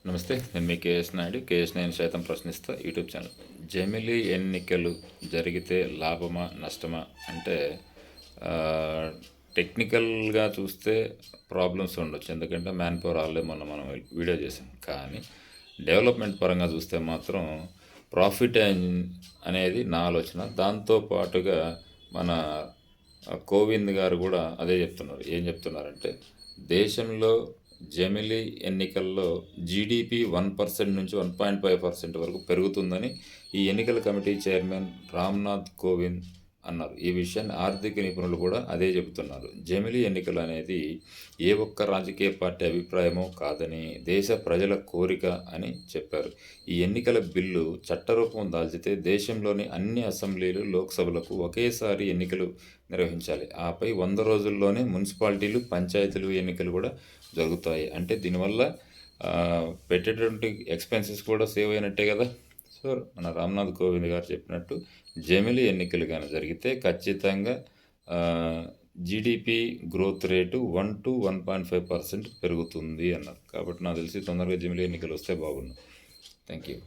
నమస్తే, నేను మీ KS Naidu. KS నేను సైతం ప్రశ్నిస్తా యూట్యూబ్ ఛానల్. జమిలీ ఎన్నికలు జరిగితే లాభమా నష్టమా అంటే టెక్నికల్గా చూస్తే ప్రాబ్లమ్స్ ఉండొచ్చు. ఎందుకంటే మ్యాన్ పవర్ ఆల్రెడీ మనం వీడియో చేసాం. కానీ డెవలప్మెంట్ పరంగా చూస్తే మాత్రం ప్రాఫిట్ అనేది నా ఆలోచన. దాంతో పాటుగా మన కోవింద్ గారు కూడా అదే చెప్తున్నారు. ఏం చెప్తున్నారంటే దేశంలో జమిలీ ఎన్నికల్లో జీడిపి 1% నుంచి 1.5% వరకు పెరుగుతుందని ఈ ఎన్నికల కమిటీ చైర్మన్ రామ్నాథ్ కోవింద్ అన్నారు. ఈ విషయాన్ని ఆర్థిక నిపుణులు కూడా అదే చెబుతున్నారు. జమిలీ ఎన్నికలు అనేది ఏ ఒక్క రాజకీయ పార్టీ అభిప్రాయమో కాదని దేశ ప్రజల కోరిక అని చెప్పారు. ఈ ఎన్నికల బిల్లు చట్టరూపం దాల్చితే దేశంలోని అన్ని అసెంబ్లీలు, లోక్సభలకు ఒకేసారి ఎన్నికలు నిర్వహించాలి. ఆపై 100 రోజుల్లోనే మున్సిపాలిటీలు, పంచాయతీలు ఎన్నికలు కూడా జరుగుతాయి. అంటే దీనివల్ల పెట్టేటువంటి ఎక్స్పెన్సెస్ కూడా సేవ్ అయినట్టే కదా. సో మన రామ్నాథ్ కోవింద్ గారు చెప్పినట్టు జమిలీ ఎన్నికలు కానీ జరిగితే ఖచ్చితంగా జీడిపి గ్రోత్ రేటు 1 to 1.5% పెరుగుతుంది అన్నారు. కాబట్టి నాకు తెలిసి తొందరగా జమిలీ ఎన్నికలు వస్తే బాగుండు. Thank you.